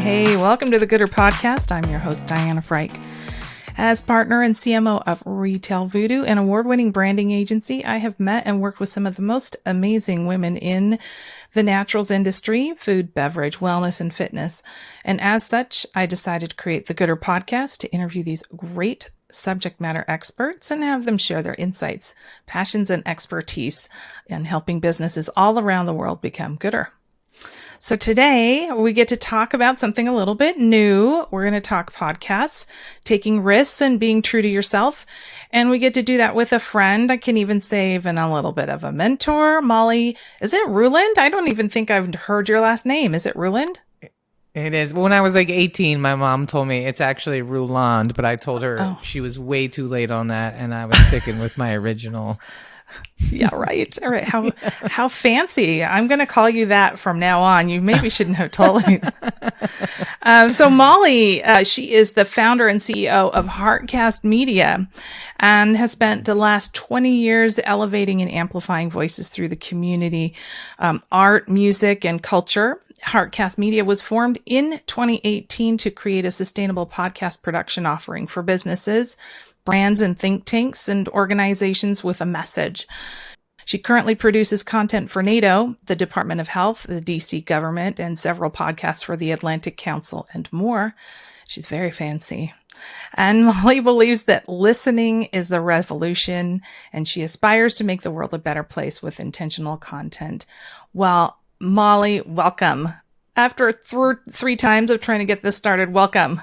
Hey, welcome to the Gooder Podcast. I'm your host, Diana Frike. As partner and CMO of Retail Voodoo, an award-winning branding agency, I have met and worked with some of the most amazing women in the naturals industry, food, beverage, wellness, and fitness. And as such, I decided to create the Gooder Podcast to interview these great subject matter experts and have them share their insights, passions, and expertise in helping businesses all around the world become gooder. So today we get to talk about something a little bit new. We're going to talk podcasts, taking risks and being true to yourself. And we get to do that with a friend. I can even say even a little bit of a mentor. Molly, is it Ruland? I don't even think I've heard your last name. Is it Ruland? It is. When I was like 18, my mom told me it's actually Ruland, but I told her she was way too late on that, and I was sticking with my original. Yeah, right. All right. How fancy. I'm going to call you that from now on. You maybe shouldn't have told me that. So Molly, she is the founder and CEO of Heartcast Media and has spent the last 20 years elevating and amplifying voices through the community, art, music, and culture. Heartcast Media was formed in 2018 to create a sustainable podcast production offering for businesses, brands, and think tanks and organizations with a message. She currently produces content for NATO, the Department of Health, the DC government, and several podcasts for the Atlantic Council and more. She's very fancy. And Molly believes that listening is the revolution, and she aspires to make the world a better place with intentional content. Well, Molly, welcome. After three times of trying to get this started, welcome.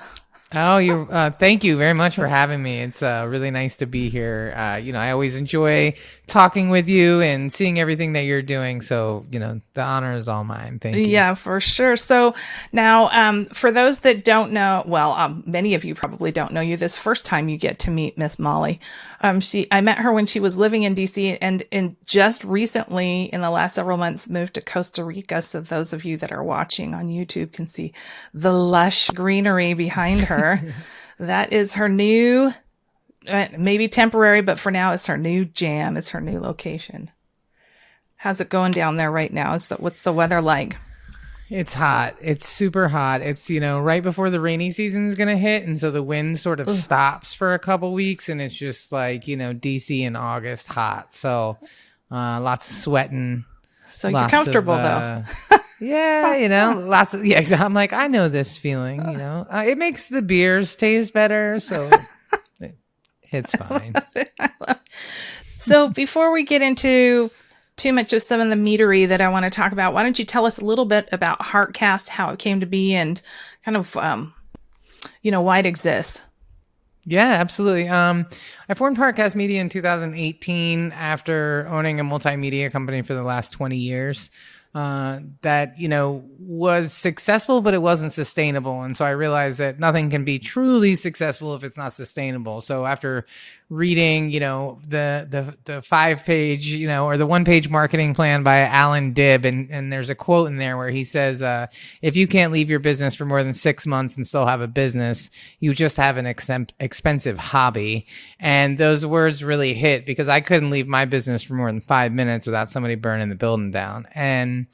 Oh, thank you very much for having me. It's really nice to be here. I always enjoy talking with you and seeing everything that you're doing. So, the honor is all mine. Thank you. Yeah, for sure. So now, for those that don't know, well, many of you probably don't know you. This first time you get to meet Miss Molly. I met her when she was living in DC and just recently in the last several months moved to Costa Rica. So those of you that are watching on YouTube can see the lush greenery behind her. That is her new, maybe temporary, but for now it's her new jam. It's her new location. How's it going down there right now? What's the weather like? It's hot. It's super hot. It's, right before the rainy season is going to hit. And so the wind sort of stops for a couple weeks and it's just like, DC in August hot. So lots of sweating. So you're comfortable though. Yeah, lots of, I'm like, I know this feeling, it makes the beers taste better. So it's fine. So before we get into too much of some of the meatery that I want to talk about, why don't you tell us a little bit about Heartcast, how it came to be and kind of, why it exists. Yeah, absolutely. I formed Heartcast Media in 2018 after owning a multimedia company for the last 20 years. That, was successful, but it wasn't sustainable. And so I realized that nothing can be truly successful if it's not sustainable. So after reading, the 5-page, or the 1-page marketing plan by Alan Dibb, and there's a quote in there where he says, if you can't leave your business for more than 6 months and still have a business, you just have an expensive hobby. And those words really hit because I couldn't leave my business for more than 5 minutes without somebody burning the building down. And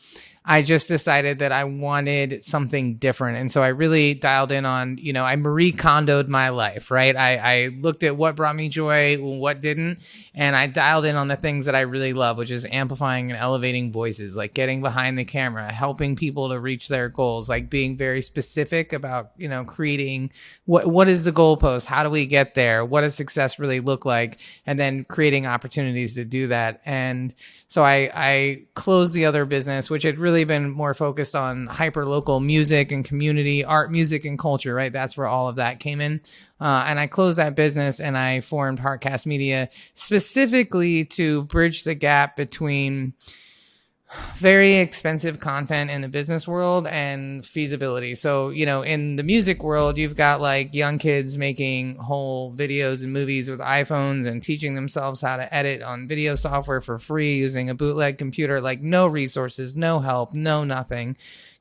I just decided that I wanted something different. And so I really dialed in on, I Marie Kondo'd my life, right? I looked at what brought me joy, what didn't, and I dialed in on the things that I really love, which is amplifying and elevating voices, like getting behind the camera, helping people to reach their goals, like being very specific about, creating what is the goalpost? How do we get there? What does success really look like? And then creating opportunities to do that. And so I closed the other business, which had really been more focused on hyper local music and community art, music and culture, right? That's where all of that came in. And I closed that business and I formed Heartcast Media specifically to bridge the gap between very expensive content in the business world and feasibility. So, in the music world, you've got like young kids making whole videos and movies with iPhones and teaching themselves how to edit on video software for free using a bootleg computer, like no resources, no help, no nothing,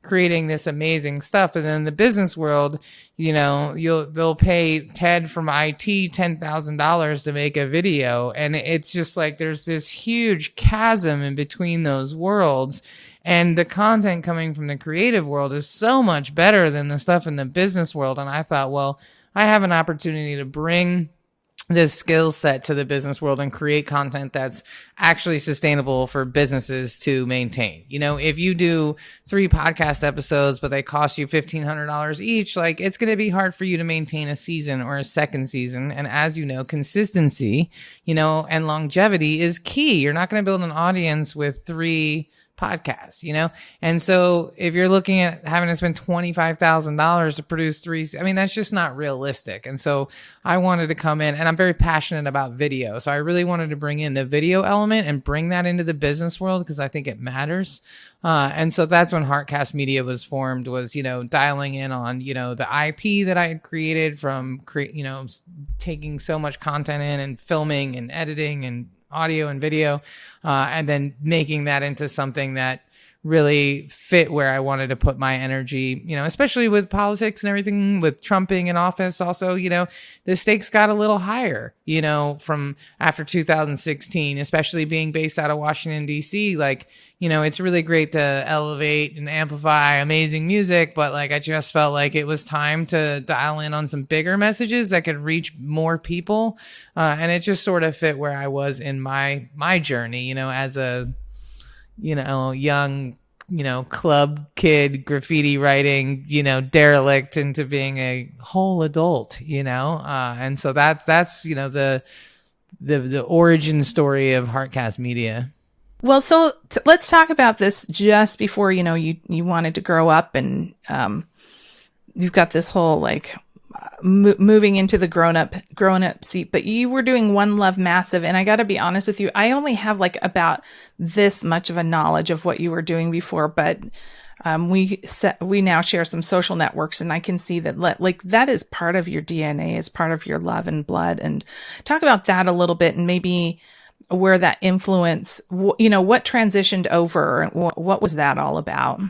creating this amazing stuff. And then in the business world, they'll pay Ted from IT $10,000 to make a video. And it's just like there's this huge chasm in between those worlds. And the content coming from the creative world is so much better than the stuff in the business world. And I thought, well, I have an opportunity to bring this skill set to the business world and create content that's actually sustainable for businesses to maintain. You know, if you do 3 podcast episodes, but they cost you $1,500 each, like it's going to be hard for you to maintain a season or a second season. And as you know, consistency, you know, and longevity is key. You're not going to build an audience with 3 podcasts, you know? And so if you're looking at having to spend $25,000 to produce 3, I mean, that's just not realistic. And so I wanted to come in, and I'm very passionate about video. So I really wanted to bring in the video element and bring that into the business world because I think it matters. And so that's when Heartcast Media was formed, was, you know, dialing in on, you know, the IP that I had created from, you know, taking so much content in and filming and editing and audio and video, and then making that into something that really fit where I wanted to put my energy, you know, especially with politics and everything, with Trump being in office. Also, you know, the stakes got a little higher, you know, from after 2016, especially being based out of Washington, D.C. Like, you know, it's really great to elevate and amplify amazing music, but like I just felt like it was time to dial in on some bigger messages that could reach more people. And it just sort of fit where I was in my journey, you know, as a, you know, young, you know, club kid, graffiti writing, you know, derelict into being a whole adult, you know? And so that's, you know, the origin story of Heartcast Media. Well, so let's talk about this just before, you know, you wanted to grow up, and you've got this whole like moving into the grown up seat, but you were doing One Love Massive. And I got to be honest with you, I only have like about this much of a knowledge of what you were doing before, but we now share some social networks, and I can see that like that is part of your DNA. It's part of your love and blood. And talk about that a little bit, and maybe where that influence, you know, what transitioned over, and what was that all about?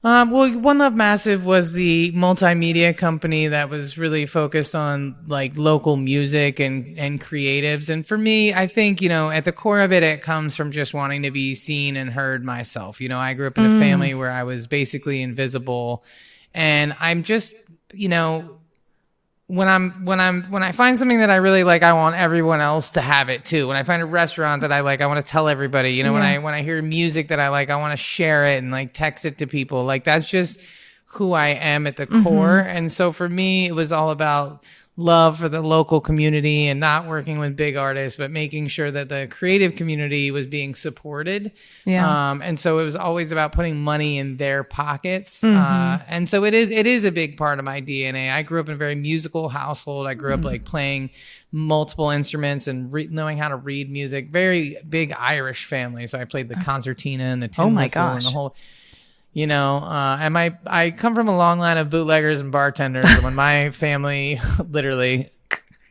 Well, One Love Massive was the multimedia company that was really focused on like local music and creatives. And for me, I think, you know, at the core of it, it comes from just wanting to be seen and heard myself. You know, I grew up in a family where I was basically invisible, and I'm just, you know, when I find something that I really like, I want everyone else to have it too. When I find a restaurant that I like, I want to tell everybody. You know, when I hear music that I like, I want to share it and like text it to people. Like that's just who I am at the core. And so for me, it was all about love for the local community and not working with big artists, but making sure that the creative community was being supported. And so it was always about putting money in their pockets. And so it is a big part of my DNA. I grew up in a very musical household. I grew up like playing multiple instruments and knowing how to read music. Very big Irish family. So I played the concertina and the tin whistle and the whole... You know, and I come from a long line of bootleggers and bartenders. When my family, literally,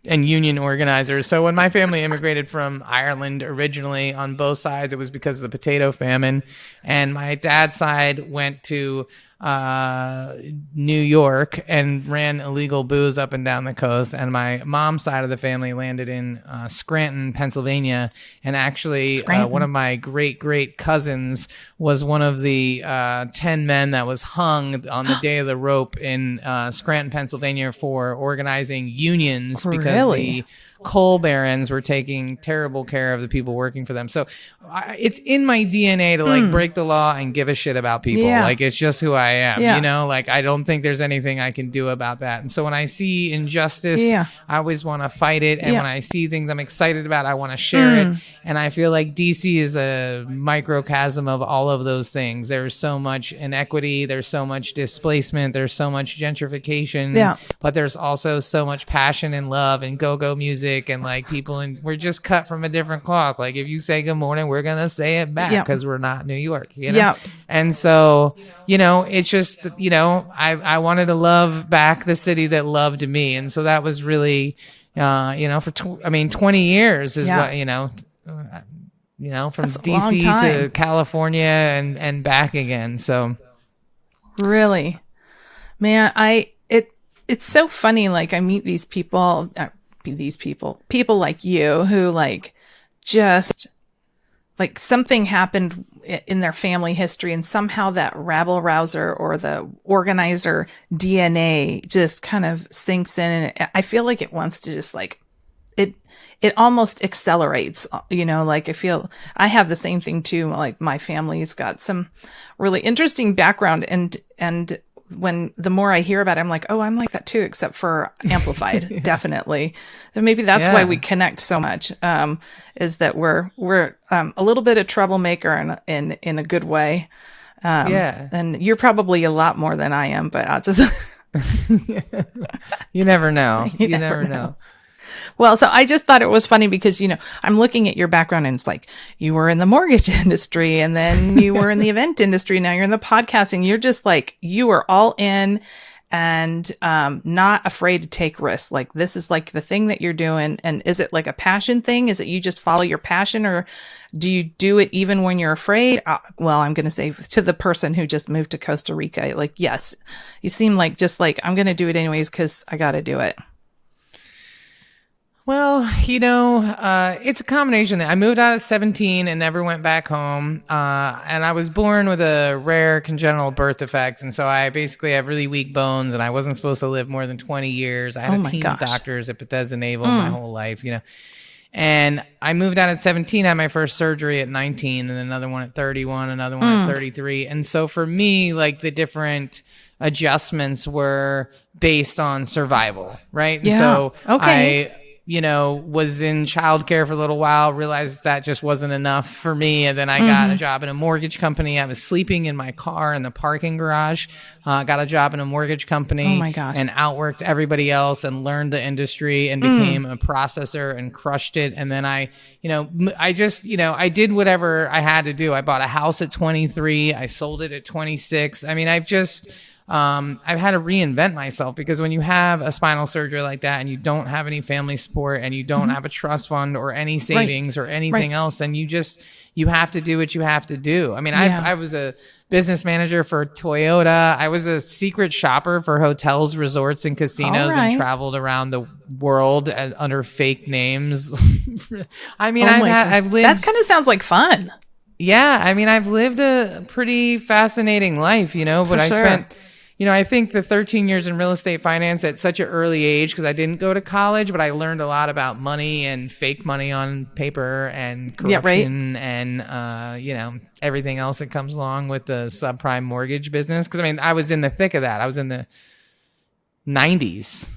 and union organizers. So when my family immigrated from Ireland originally, on both sides, it was because of the potato famine. And my dad's side went to New York and ran illegal booze up and down the coast. And my mom's side of the family landed in Scranton, Pennsylvania. And actually, one of my great cousins was one of the 10 men that was hung on the day of the rope in Scranton, Pennsylvania for organizing unions because the coal barons were taking terrible care of the people working for them. So it's in my DNA to like break the law and give a shit about people. Like it's just who I am, you know, like I don't think there's anything I can do about that. And so when I see injustice, I always want to fight it. And when I see things I'm excited about, I want to share it. And I feel like DC is a microcosm of all of those things. There's so much inequity. There's so much displacement. There's so much gentrification, but there's also so much passion and love and go-go music. And like people, and we're just cut from a different cloth. Like if you say good morning, we're gonna say it back because we're not New York, you know. And so, you know, it's just, you know, I wanted to love back the city that loved me, and so that was really, you know, for 20 years is what, you know, from That's DC to California and back again. So really, man, it's so funny. Like I meet these people like you who like just like something happened in their family history, and somehow that rabble rouser or the organizer DNA just kind of sinks in, and I feel like it wants to just like it almost accelerates, like I have the same thing too. Like my family's got some really interesting background, and when the more I hear about it, I'm like, oh, I'm like that too, except for amplified. Yeah. Definitely. So maybe that's why we connect so much, is that we're a little bit of troublemaker in a good way. And you're probably a lot more than I am, but I'll just, you never know. You never know. Well, so I just thought it was funny because, I'm looking at your background and it's like you were in the mortgage industry and then you were in the event industry. Now you're in the podcasting. You're just like, you are all in and not afraid to take risks. Like this is like the thing that you're doing. And is it like a passion thing? Is it you just follow your passion, or do you do it even when you're afraid? Well, I'm going to say to the person who just moved to Costa Rica, like, yes, you seem like just like, I'm going to do it anyways because I got to do it. Well, it's a combination. I moved out at 17 and never went back home. And I was born with a rare congenital birth defect. And so I basically have really weak bones, and I wasn't supposed to live more than 20 years. I had a team of doctors at Bethesda Naval my whole life, And I moved out at 17, had my first surgery at 19, and another one at 31, another one at 33. And so for me, like the different adjustments were based on survival, right? Yeah. And so okay. I was in childcare for a little while, realized that just wasn't enough for me. And then I got a job in a mortgage company. I was sleeping in my car in the parking garage. Got a job in a mortgage company. Oh my gosh. And outworked everybody else and learned the industry and became a processor and crushed it. And then I did whatever I had to do. I bought a house at 23. I sold it at 26. I mean, I've had to reinvent myself, because when you have a spinal surgery like that and you don't have any family support and you don't have a trust fund or any savings or anything else, then you have to do what you have to do. I mean, I was a business manager for Toyota. I was a secret shopper for hotels, resorts, and casinos, and traveled around the world under fake names. I mean, I've lived. That kind of sounds like fun. Yeah, I mean, I've lived a pretty fascinating life, but I spent, I think the 13 years in real estate finance at such an early age, because I didn't go to college, but I learned a lot about money and fake money on paper and corruption and, everything else that comes along with the subprime mortgage business. Because, I mean, I was in the thick of that. I was in the 90s,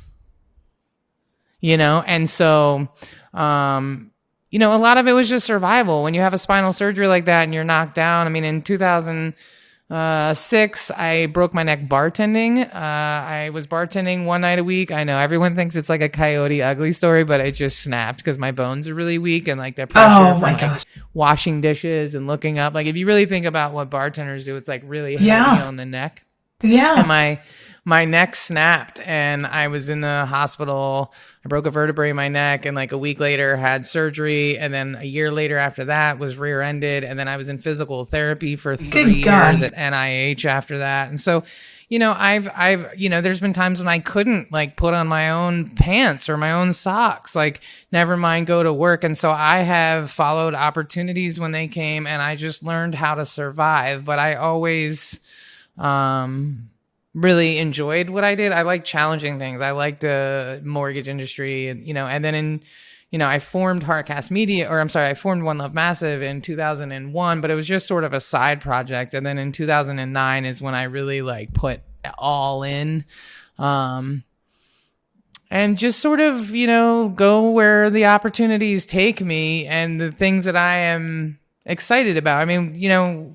and so... a lot of it was just survival. When you have a spinal surgery like that and you're knocked down. I mean, in 2006, I broke my neck bartending. I was bartending one night a week. I know everyone thinks it's like a Coyote Ugly story, but it just snapped because my bones are really weak, and like the pressure from washing dishes and looking up. Like if you really think about what bartenders do, it's like really heavy on the neck. Yeah. And my neck snapped, and I was in the hospital. I broke a vertebrae in my neck, and like a week later had surgery. And then a year later after that was rear-ended. And then I was in physical therapy for 3 years at NIH after that. And so, I've there's been times when I couldn't like put on my own pants or my own socks, like never mind go to work. And so I have followed opportunities when they came, and I just learned how to survive. But I always, really enjoyed what I did. I like challenging things. I like the mortgage industry, and then I formed Heartcast Media, I formed One Love Massive in 2001, but it was just sort of a side project. And then in 2009 is when I really like put all in, and just sort of, go where the opportunities take me and the things that I am excited about. I mean,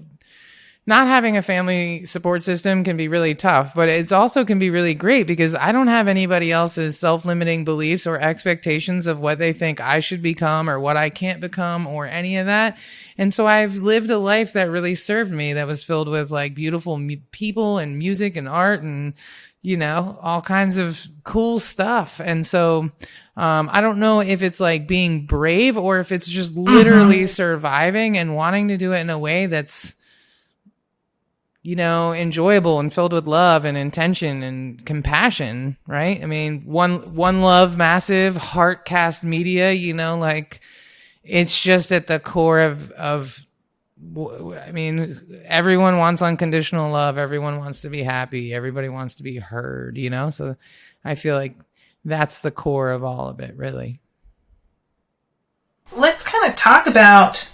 not having a family support system can be really tough, but it's also can be really great because I don't have anybody else's self-limiting beliefs or expectations of what they think I should become or what I can't become or any of that. And so I've lived a life that really served me, that was filled with like beautiful people and music and art and, all kinds of cool stuff. And so I don't know if it's like being brave or if it's just literally surviving and wanting to do it in a way that's, enjoyable and filled with love and intention and compassion, right? I mean, one Love Massive, Heartcast Media, it's just at the core I mean, everyone wants unconditional love. Everyone wants to be happy. Everybody wants to be heard, you know? So I feel like that's the core of all of it, really. Let's kind of talk about,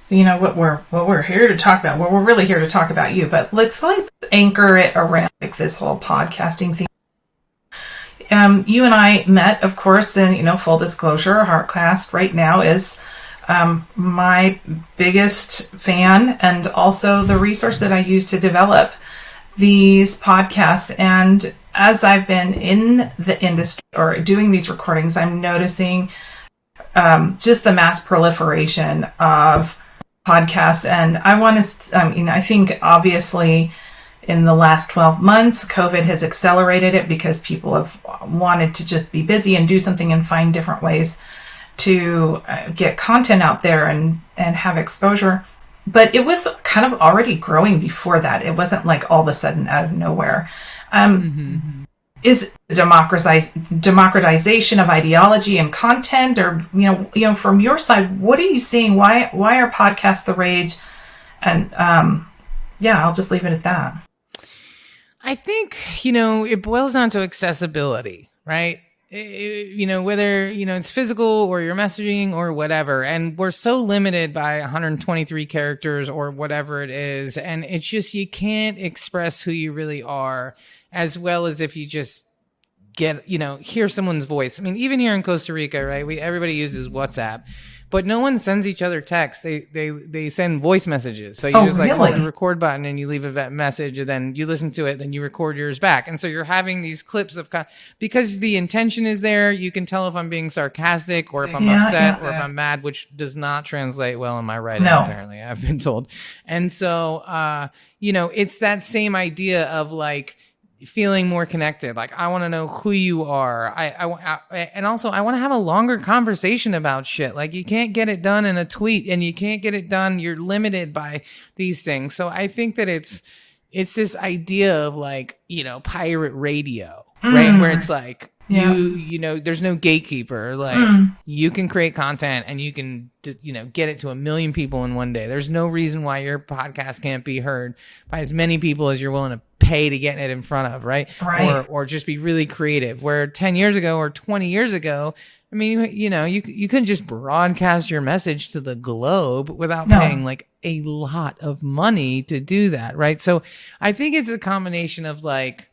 what we're here to talk about. Well, we're really here to talk about you, but let's anchor it around like this whole podcasting thing. You and I met, of course, and full disclosure, Heartcast right now is my biggest fan and also the resource that I use to develop these podcasts. And as I've been in the industry or doing these recordings, I'm noticing just the mass proliferation of podcasts. And I want to, I think obviously in the last 12 months, COVID has accelerated it because people have wanted to just be busy and do something and find different ways to get content out there and have exposure. But it was kind of already growing before that. It wasn't like all of a sudden out of nowhere. Is democratization of ideology and content, or from your side, what are you seeing? Why are podcasts the rage? And I'll just leave it at that. I think it boils down to accessibility, right? Whether it's physical or your messaging or whatever, and we're so limited by 123 characters or whatever it is, and it's just you can't express who you really are as well as if you just get hear someone's voice. I mean, even here in Costa Rica, right? Everybody uses WhatsApp, but no one sends each other texts. They send voice messages. So you hold the record button and you leave a message, and then you listen to it, then you record yours back. And so you're having these clips of because the intention is there. You can tell if I'm being sarcastic or if I'm upset or if I'm mad, which does not translate well in my writing. No. Apparently, I've been told. And so it's that same idea of like feeling more connected. Like, I want to know who you are. And also I want to have a longer conversation about shit. Like, you can't get it done in a tweet, and you can't get it done. You're limited by these things. So I think that it's this idea of like, pirate radio, right? Where it's like, there's no gatekeeper. Like, you can create content and you can, get it to 1 million people in one day. There's no reason why your podcast can't be heard by as many people as you're willing to pay to get it in front of, right? Or just be really creative. Where 10 years ago or 20 years ago, I mean, you couldn't just broadcast your message to the globe without paying like a lot of money to do that, right? So I think it's a combination of like,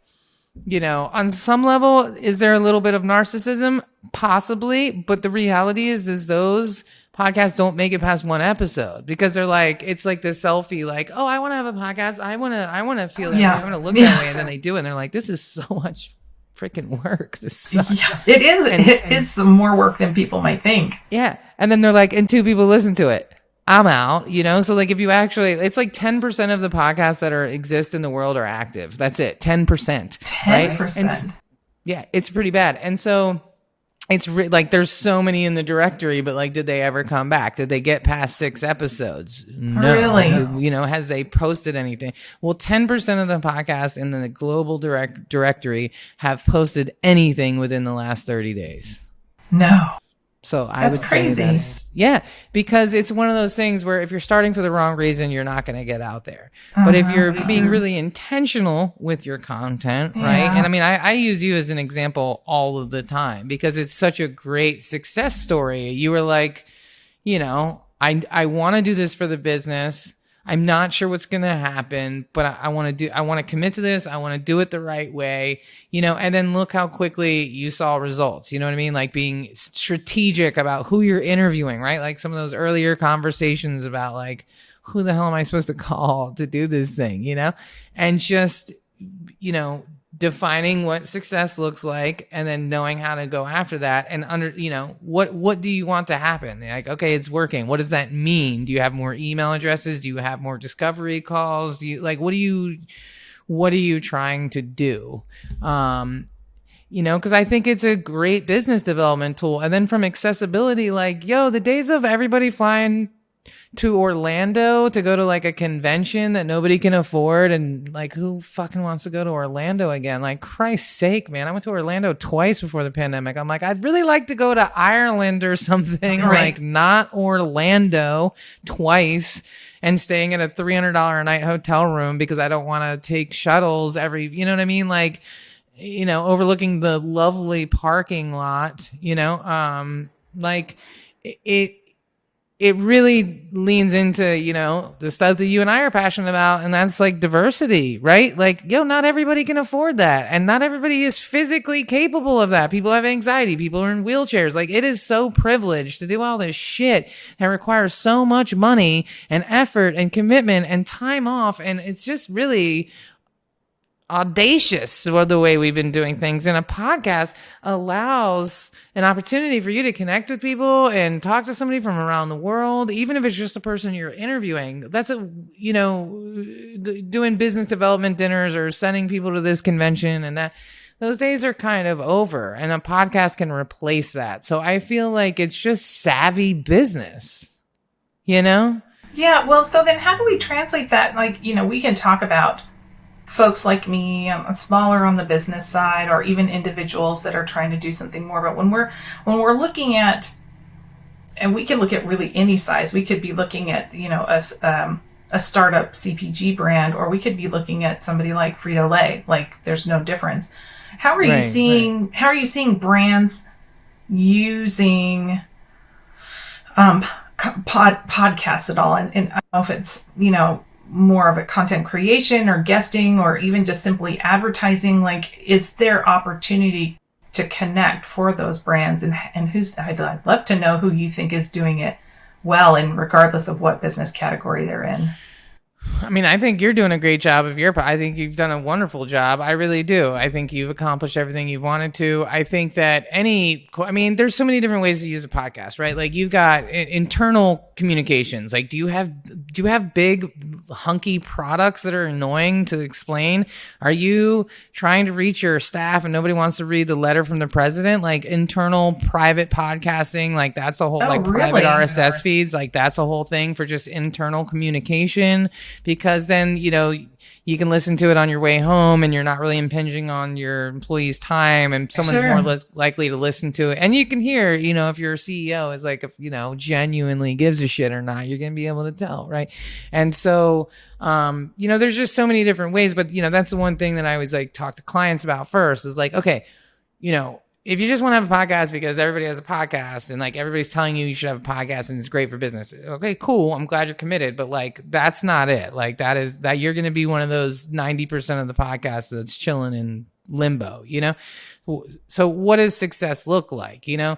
on some level, is there a little bit of narcissism? Possibly. But the reality is those podcasts don't make it past one episode because they're like, it's like this selfie, like, oh, I want to have a podcast. I want to feel that way. I want to look that way. And then they do it. And they're like, this is so much freaking work. This sucks. Yeah, it is. It is some more work than people might think. Yeah. And then they're like, and 2 people listen to it. I'm out, So like if you actually, it's like 10% of the podcasts that exist in the world are active. That's it. 10%. 10%. Right? And, yeah, it's pretty bad. And so it's like there's so many in the directory, but like, did they ever come back? Did they get past 6 episodes? No. Really? Has they posted anything? Well, 10% of the podcasts in the global directory have posted anything within the last 30 days. No. So I would say that's, because it's one of those things where if you're starting for the wrong reason, you're not going to get out there. But if you're being really intentional with your content, right? And I mean, I use you as an example all of the time because it's such a great success story. You were like, I want to do this for the business. I'm not sure what's going to happen, but I want to commit to this. I want to do it the right way, and then look how quickly you saw results. You know what I mean? Like being strategic about who you're interviewing, right? Like some of those earlier conversations about like, who the hell am I supposed to call to do this thing, and just, defining what success looks like and then knowing how to go after that and what do you want to happen? Like, okay, it's working. What does that mean? Do you have more email addresses? Do you have more discovery calls? Do you like, what are you trying to do? Because I think it's a great business development tool. And then from accessibility, like, the days of everybody flying to Orlando to go to like a convention that nobody can afford, and like who fucking wants to go to Orlando again? Like, Christ's sake, man. I went to Orlando twice before the pandemic. I'm like, I'd really like to go to Ireland or something, like not Orlando twice, and staying in a $300 a night hotel room because I don't want to take shuttles every, you know what I mean? Like, you know, overlooking the lovely parking lot, you know, like it really leans into, you know, the stuff that you and I are passionate about, and that's like diversity, right? Like, not everybody can afford that, and not everybody is physically capable of that. People have anxiety, people are in wheelchairs. Like, it is so privileged to do all this shit that requires so much money and effort and commitment and time off, and it's just really audacious for the way we've been doing things. And a podcast allows an opportunity for you to connect with people and talk to somebody from around the world, even if it's just a person you're interviewing. That's you know, doing business development dinners or sending people to this convention and that. Those days are kind of over, and a podcast can replace that. So I feel like it's just savvy business, you know? Yeah. Well, so then how do we translate that? Like, you know, we can talk about folks like me, smaller on the business side, or even individuals that are trying to do something more. But when we're looking at, and we can look at really any size, we could be looking at, you know, a startup CPG brand, or we could be looking at somebody like Frito-Lay. Like, there's no difference. How are you seeing brands using podcasts at all? And I don't know if it's, you know, more of a content creation or guesting or even just simply advertising. Like, is there opportunity to connect for those brands? And I'd love to know who you think is doing it well, and regardless of what business category they're in. I mean, I think you're doing a great job of I think you've done a wonderful job. I really do. I think you've accomplished everything you wanted to. I think that there's so many different ways to use a podcast, right? Like, you've got internal communications. Like, do you have big hunky products that are annoying to explain? Are you trying to reach your staff and nobody wants to read the letter from the president? Like, internal private podcasting, like that's a whole, private RSS feeds, like that's a whole thing for just internal communication. Because then, you know, you can listen to it on your way home and you're not really impinging on your employees' time, and someone's more likely to listen to it. And you can hear, you know, if your CEO is like, you know, genuinely gives a shit or not, you're going to be able to tell, right? And so, you know, there's just so many different ways. But, you know, that's the one thing that I always like talk to clients about first is like, okay, you know, if you just want to have a podcast because everybody has a podcast and like everybody's telling you should have a podcast and it's great for business. Okay, cool. I'm glad you're committed, but like, that's not it. Like, that you're going to be one of those 90% of the podcast that's chilling in limbo, you know? So what does success look like, you know?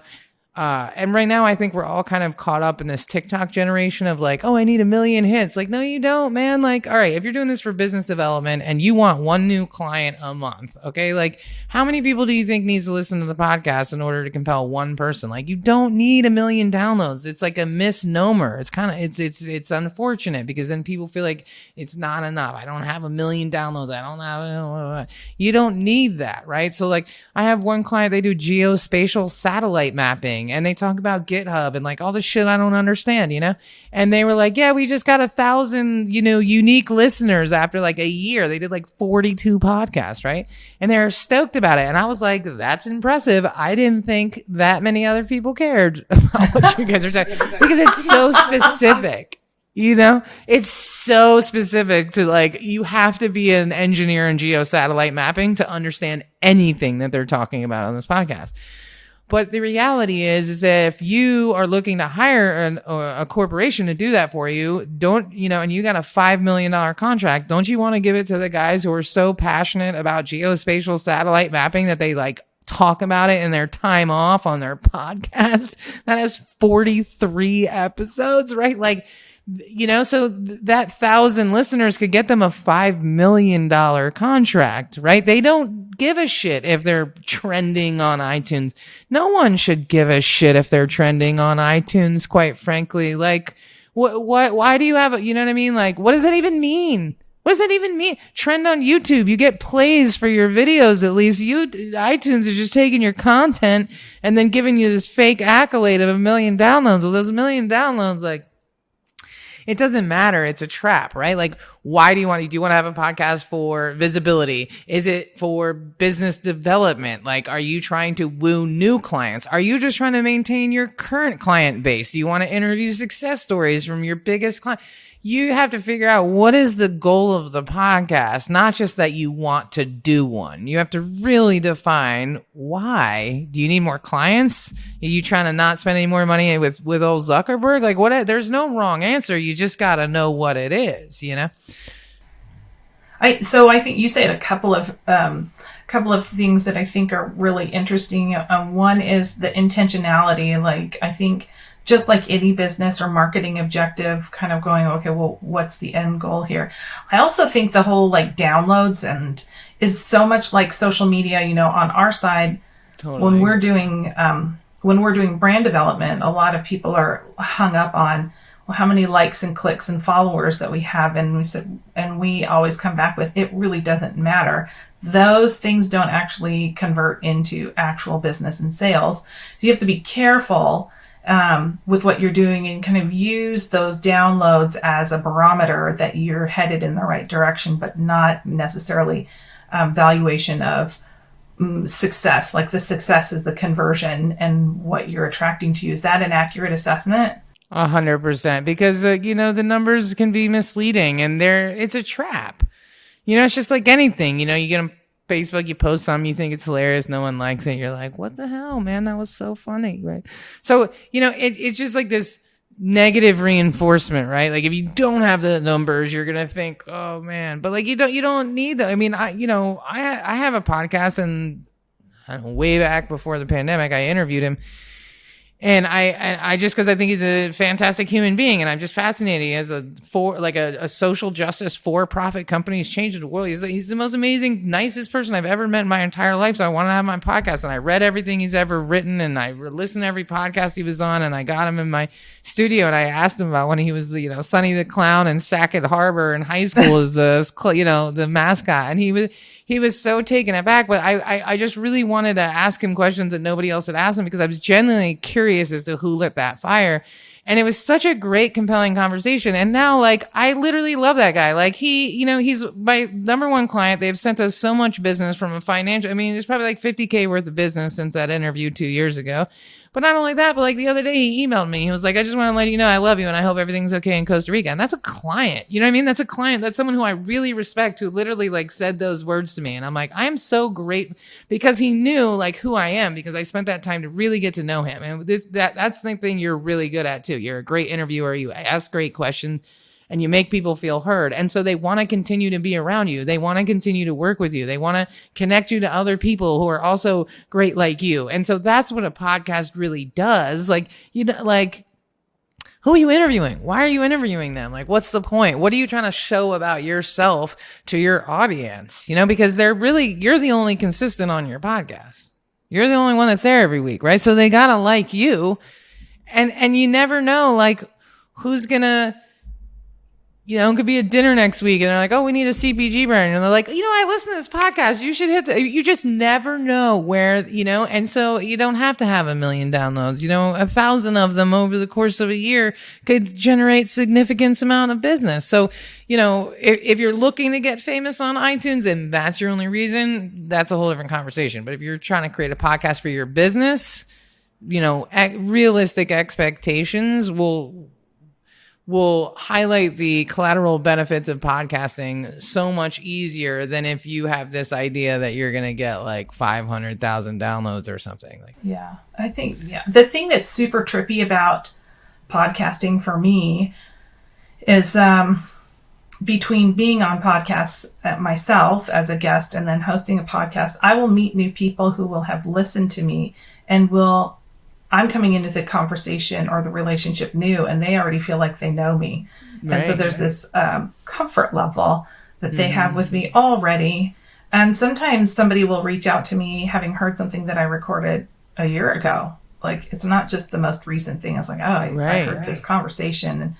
And right now I think we're all kind of caught up in this TikTok generation of like, oh, I need 1 million hits. Like, no, you don't, man. Like, all right, if you're doing this for business development and you want 1 new client a month, okay, like how many people do you think needs to listen to the podcast in order to compel one person? Like, you don't need 1 million downloads. It's like a misnomer. It's kind of, it's unfortunate because then people feel like it's not enough. I don't have 1 million downloads. I don't have, you don't need that, right? So like, I have one client, they do geospatial satellite mapping, and they talk about GitHub and like all the shit I don't understand, you know? And they were like, yeah, we just got 1,000, you know, unique listeners after like a year. They did like 42 podcasts, right? And they're stoked about it. And I was like, that's impressive. I didn't think that many other people cared about what you guys are saying because it's so specific. You know, it's so specific to like, you have to be an engineer in geosatellite mapping to understand anything that they're talking about on this podcast. But the reality is that if you are looking to hire a corporation to do that for you, and you got a $5 million contract, don't you want to give it to the guys who are so passionate about geospatial satellite mapping that they like talk about it in their time off on their podcast that has 43 episodes, right? Like, you know, so that 1,000 listeners could get them a $5 million contract, right? They don't give a shit if they're trending on iTunes. No one should give a shit if they're trending on iTunes, quite frankly. Like, why do you have you know what I mean? Like, what does that even mean? What does that even mean? Trend on YouTube. You get plays for your videos, at least. iTunes is just taking your content and then giving you this fake accolade of 1 million downloads. Well, those 1 million downloads, like, it doesn't matter. It's a trap, right? Like, why do you want to have a podcast for visibility? Is it for business development? Like, are you trying to woo new clients? Are you just trying to maintain your current client base? Do you want to interview success stories from your biggest client? You have to figure out what is the goal of the podcast, not just that you want to do one. You have to really define why. Do you need more clients? Are you trying to not spend any more money with old Zuckerberg? Like, what? There's no wrong answer. You just got to know what it is, you know? So I think you said a couple of things that I think are really interesting. One is the intentionality. Like, I think just like any business or marketing objective, kind of going, okay, well, what's the end goal here? I also think the whole like downloads and is so much like social media, you know, on our side. Totally. When we're doing brand development, a lot of people are hung up on, well, how many likes and clicks and followers that we have. And we always come back with, it really doesn't matter. Those things don't actually convert into actual business and sales. So you have to be careful with what you're doing and kind of use those downloads as a barometer that you're headed in the right direction, but not necessarily valuation of success. Like the success is the conversion and what you're attracting to you. Is that an accurate assessment? 100%, because you know, the numbers can be misleading and it's a trap. You know, it's just like anything. You know, you get on Facebook, you post something, you think it's hilarious, no one likes it. You're like, what the hell, man? That was so funny, right? So, you know, it's just like this negative reinforcement, right? Like if you don't have the numbers, you're gonna think, oh man, but like you don't need that. I mean, I have a podcast, and I don't know, way back before the pandemic, I interviewed him. And I just, because I think he's a fantastic human being, and I'm just fascinated. He has a social justice for-profit company. He's changed the world. He's the most amazing, nicest person I've ever met in my entire life. So I want to have my podcast, and I read everything he's ever written, and I listened to every podcast he was on, and I got him in my studio, and I asked him about when he was, you know, Sonny the Clown in Sackett Harbor in high school as the mascot, and he was so taken aback. But I just really wanted to ask him questions that nobody else had asked him, because I was genuinely curious as to who lit that fire. And it was such a great, compelling conversation. And now, like, I literally love that guy. Like, he's my number one client. They've sent us so much business from a financial, I mean, there's probably like $50K worth of business since that interview 2 years ago. But not only that, but like the other day he emailed me. He was like, I just want to let you know I love you and I hope everything's okay in Costa Rica. And that's a client. You know what I mean? That's a client. That's someone who I really respect, who literally like said those words to me. And I'm like, I'm so great, because he knew like who I am, because I spent that time to really get to know him. And that's the thing you're really good at too. You're a great interviewer. You ask great questions, and you make people feel heard. And so they want to continue to be around you. They want to continue to work with you. They want to connect you to other people who are also great like you. And so that's what a podcast really does. Like, you know, like, who are you interviewing? Why are you interviewing them? Like, what's the point? What are you trying to show about yourself to your audience? You know, because you're the only consistent on your podcast. You're the only one that's there every week, right? So they got to like you. And you never know, like, who's going to, you know, it could be a dinner next week, and they're like, oh, we need a CPG brand. And they're like, you know, I listen to this podcast. You should you just never know where, you know, and so you don't have to have 1 million downloads. You know, 1,000 of them over the course of a year could generate significant amount of business. So, you know, if you're looking to get famous on iTunes and that's your only reason, that's a whole different conversation. But if you're trying to create a podcast for your business, you know, realistic expectations will highlight the collateral benefits of podcasting so much easier than if you have this idea that you're going to get like 500,000 downloads or something. Like, yeah, I think, the thing that's super trippy about podcasting for me is between being on podcasts myself as a guest and then hosting a podcast, I will meet new people who will have listened to me and I'm coming into the conversation or the relationship new, and they already feel like they know me. Right, and so there's this comfort level that they have with me already. And sometimes somebody will reach out to me having heard something that I recorded a year ago. Like, it's not just the most recent thing. It's like, oh, I heard this conversation,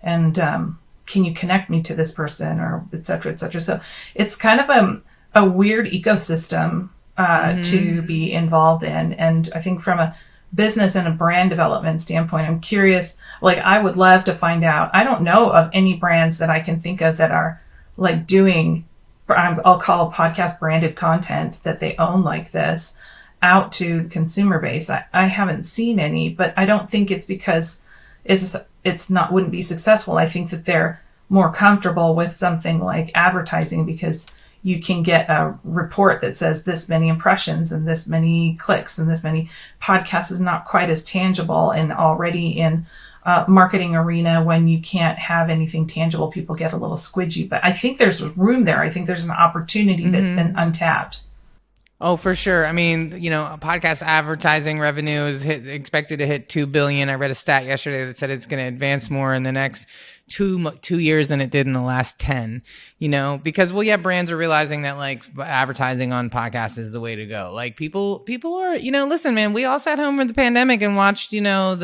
and can you connect me to this person, or et cetera, et cetera. So it's kind of a weird ecosystem to be involved in. And I think from a business and a brand development standpoint, I'm curious, like I would love to find out. I don't know of any brands that I can think of that are like doing, I'll call podcast branded content that they own like this out to the consumer base. I haven't seen any, but I don't think it's because it's not wouldn't be successful. I think that they're more comfortable with something like advertising because you can get a report that says this many impressions and this many clicks and this many. Podcasts is not quite as tangible and already in marketing arena when you can't have anything tangible, people get a little squidgy. But I think there's room there. I think there's an opportunity that's been untapped. Oh, for sure. I mean, you know, podcast advertising revenue is expected to hit 2 billion. I read a stat yesterday that said it's going to advance more in the next two years than it did in the last 10, you know, because, well, yeah, brands are realizing that like advertising on podcasts is the way to go. Like people are, you know, listen, man, we all sat home in the pandemic and watched, you know,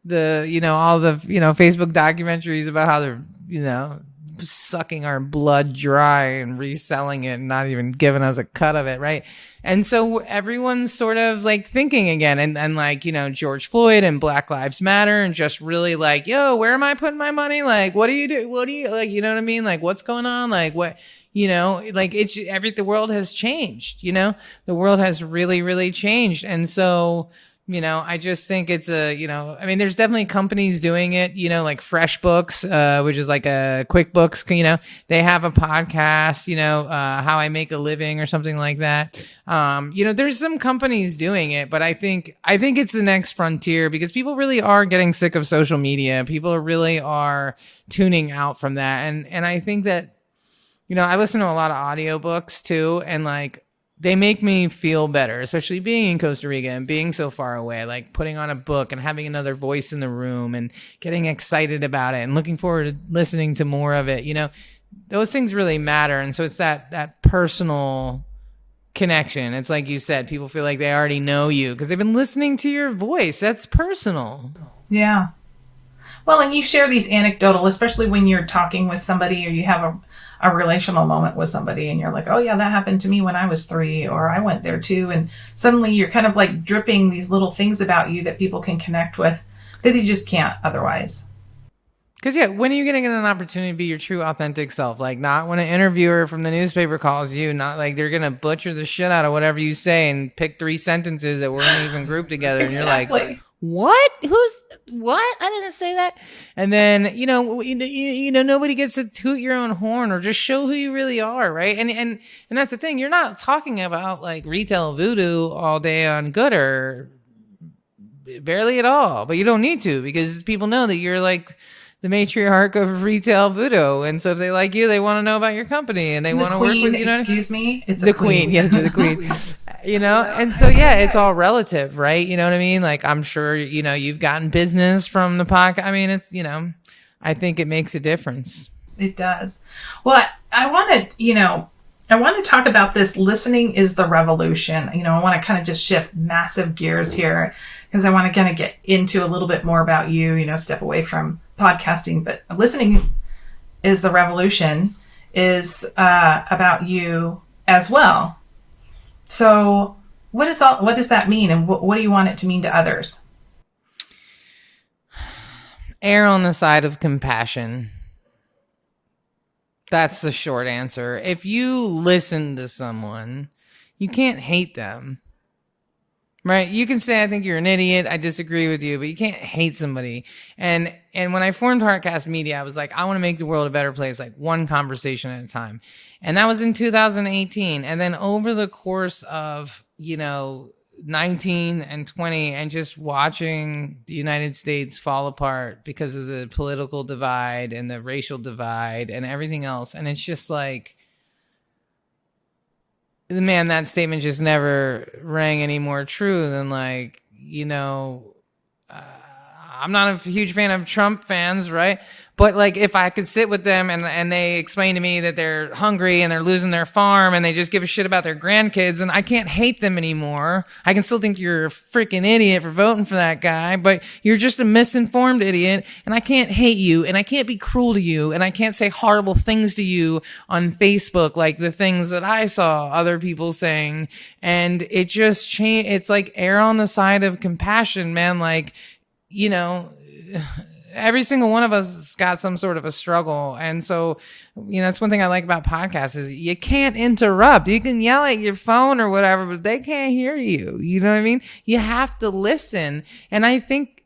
you know, all the, you know, Facebook documentaries about how they're, you know, sucking our blood dry and reselling it and not even giving us a cut of it, right? And so everyone's sort of like thinking again, and like, you know, George Floyd and Black Lives Matter, and just really like, yo, where am I putting my money? Like, what do you do? What do you like? You know what I mean? Like, what's going on? Like, what, you know, like the world has changed, you know, the world has really, really changed. And so, you know, I just think it's you know, I mean, there's definitely companies doing it, you know, like FreshBooks, which is like a QuickBooks, you know, they have a podcast, you know, How I Make a Living or something like that. You know, there's some companies doing it, but I think it's the next frontier because people really are getting sick of social media. People really are tuning out from that. And I think that, you know, I listen to a lot of audiobooks too, and like, they make me feel better, especially being in Costa Rica and being so far away, like putting on a book and having another voice in the room and getting excited about it and looking forward to listening to more of it. You know, those things really matter. And so it's that personal connection. It's like you said, people feel like they already know you because they've been listening to your voice. That's personal. Yeah. Well, and you share these anecdotal, especially when you're talking with somebody or you have a relational moment with somebody and you're like, oh yeah, that happened to me when I was 3, or I went there too. And suddenly you're kind of like dripping these little things about you that people can connect with that you just can't otherwise. Because, yeah, when are you going to get an opportunity to be your true, authentic self? Like, not when an interviewer from the newspaper calls you, not like they're going to butcher the shit out of whatever you say and pick 3 sentences that weren't even grouped together. Exactly. And you're like, what? What? I didn't say that. And then, you know, nobody gets to toot your own horn or just show who you really are, right? And that's the thing. You're not talking about like retail voodoo all day on Gooder, barely at all. But you don't need to, because people know that you're like the matriarch of retail voodoo, and so if they like you, they want to know about your company and they want to work with you. Excuse me, it's the queen. Yes, the queen. You know, and so yeah, it's all relative, right? You know what I mean? Like, I'm sure, you know, you've gotten business from the podcast. I mean, it's, you know, I think it makes a difference. It does. Well, I want to talk about this. Listening is the revolution. You know, I want to kind of just shift massive gears here because I want to kind of get into a little bit more about you, you know, step away from podcasting, but listening is the revolution is about you as well. So what does that mean? And what do you want it to mean to others? Err on the side of compassion. That's the short answer. If you listen to someone, you can't hate them. Right? You can say, I think you're an idiot, I disagree with you, but you can't hate somebody. And when I formed Heartcast Media, I was like, I want to make the world a better place, like one conversation at a time. And that was in 2018. And then over the course of, you know, 19 and 20, and just watching the United States fall apart because of the political divide and the racial divide and everything else. And it's just like, man, that statement just never rang any more true than like, you know, I'm not a huge fan of Trump fans, right? But like, if I could sit with them and they explain to me that they're hungry and they're losing their farm and they just give a shit about their grandkids, and I can't hate them anymore. I can still think you're a freaking idiot for voting for that guy, but you're just a misinformed idiot, and I can't hate you, and I can't be cruel to you, and I can't say horrible things to you on Facebook, like the things that I saw other people saying. And it just changed. It's like, err on the side of compassion, man. Like, you know, every single one of us has got some sort of a struggle. And so, you know, that's one thing I like about podcasts is you can't interrupt. You can yell at your phone or whatever, but they can't hear you. You know what I mean? You have to listen. And I think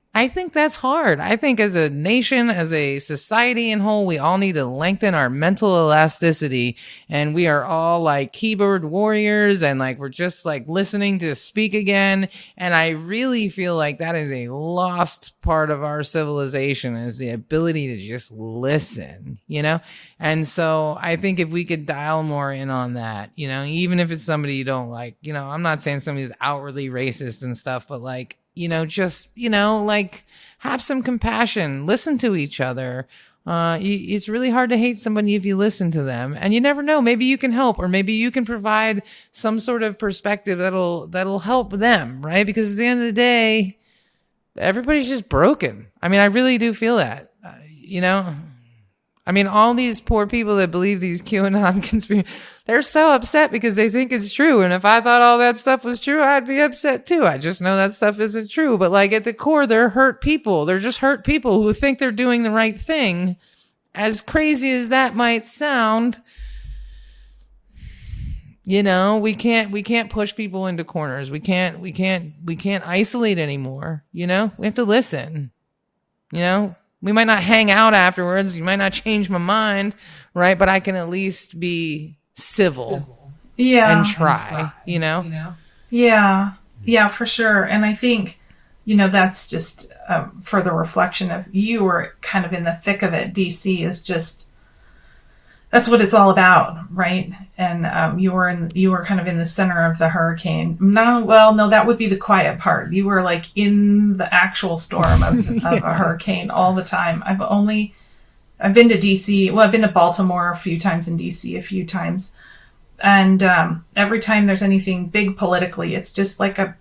that's hard. I think as a nation, as a society in whole, we all need to lengthen our mental elasticity. And we are all like keyboard warriors, and like we're just like listening to speak again. And I really feel like that is a lost part of our civilization, is the ability to just listen, you know? And so I think if we could dial more in on that, you know, even if it's somebody you don't like, you know, I'm not saying somebody's outwardly racist and stuff, but like, you know, just, you know, like, have some compassion, listen to each other. It's really hard to hate somebody if you listen to them, and you never know, maybe you can help, or maybe you can provide some sort of perspective that'll help them, right? Because at the end of the day, everybody's just broken. I mean, I really do feel that, you know? I mean, all these poor people that believe these QAnon conspiracy, they're so upset because they think it's true. And if I thought all that stuff was true, I'd be upset too. I just know that stuff isn't true. But like, at the core, they're hurt people. They're just hurt people who think they're doing the right thing. As crazy as that might sound, you know, we can't push people into corners. We can't isolate anymore. You know, we have to listen, you know. We might not hang out afterwards. You might not change my mind, right? But I can at least be civil. Yeah. And try, you know? Yeah. Yeah, for sure. And I think, you know, that's just further reflection of you were kind of in the thick of it. DC is just, that's what it's all about, right? And you were kind of in the center of the hurricane. No, that would be the quiet part. You were like in the actual storm of a hurricane all the time. I've been to DC. Well, I've been to Baltimore a few times, and DC a few times. And every time there's anything big politically, it's just like a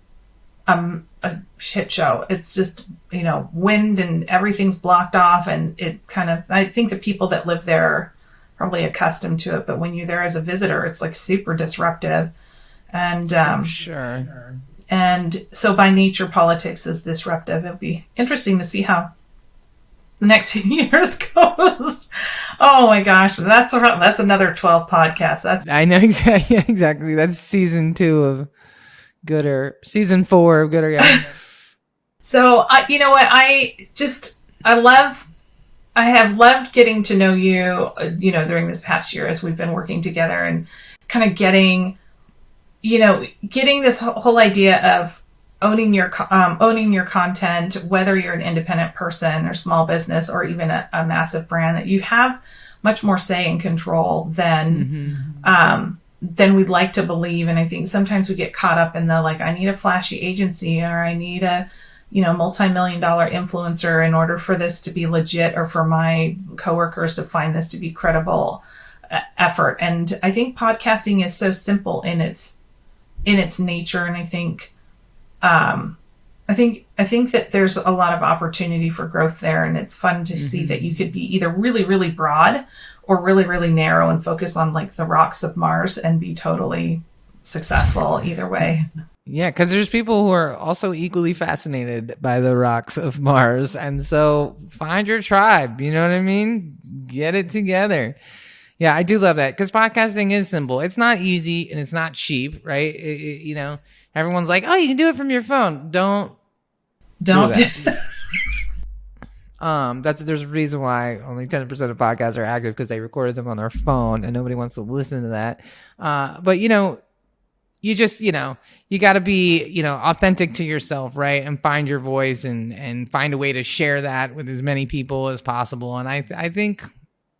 shit show. It's just, you know, wind and everything's blocked off. And it kind of, I think the people that live there are probably accustomed to it, but when you're there as a visitor, it's like super disruptive. And sure. And so by nature, politics is disruptive. It'll be interesting to see how the next few years goes. Oh my gosh, that's another 12 podcasts. I know exactly. That's season 2 of Gooder, season 4 of Gooder. Yeah. So you know what? I have loved getting to know you, you know, during this past year as we've been working together, and kind of getting this whole idea of owning your content, whether you're an independent person or small business or even a massive brand, that you have much more say and control than we'd like to believe. And I think sometimes we get caught up in the, like, I need a flashy agency, or I need a, you know, multi-million-dollar influencer in order for this to be legit, or for my coworkers to find this to be credible effort. And I think podcasting is so simple in its nature. And I think that there's a lot of opportunity for growth there. And it's fun to see that you could be either really, really broad or really, really narrow and focus on like the rocks of Mars and be totally successful either way. Yeah, because there's people who are also equally fascinated by the rocks of Mars. And so find your tribe. You know what I mean? Get it together. Yeah, I do love that, because podcasting is simple. It's not easy and it's not cheap, right? You know, everyone's like, oh, you can do it from your phone. Don't do that. There's a reason why only 10% of podcasts are active, because they recorded them on their phone and nobody wants to listen to that. But, you know, you just, you know, you got to be, you know, authentic to yourself, right? And find your voice and find a way to share that with as many people as possible. And I think,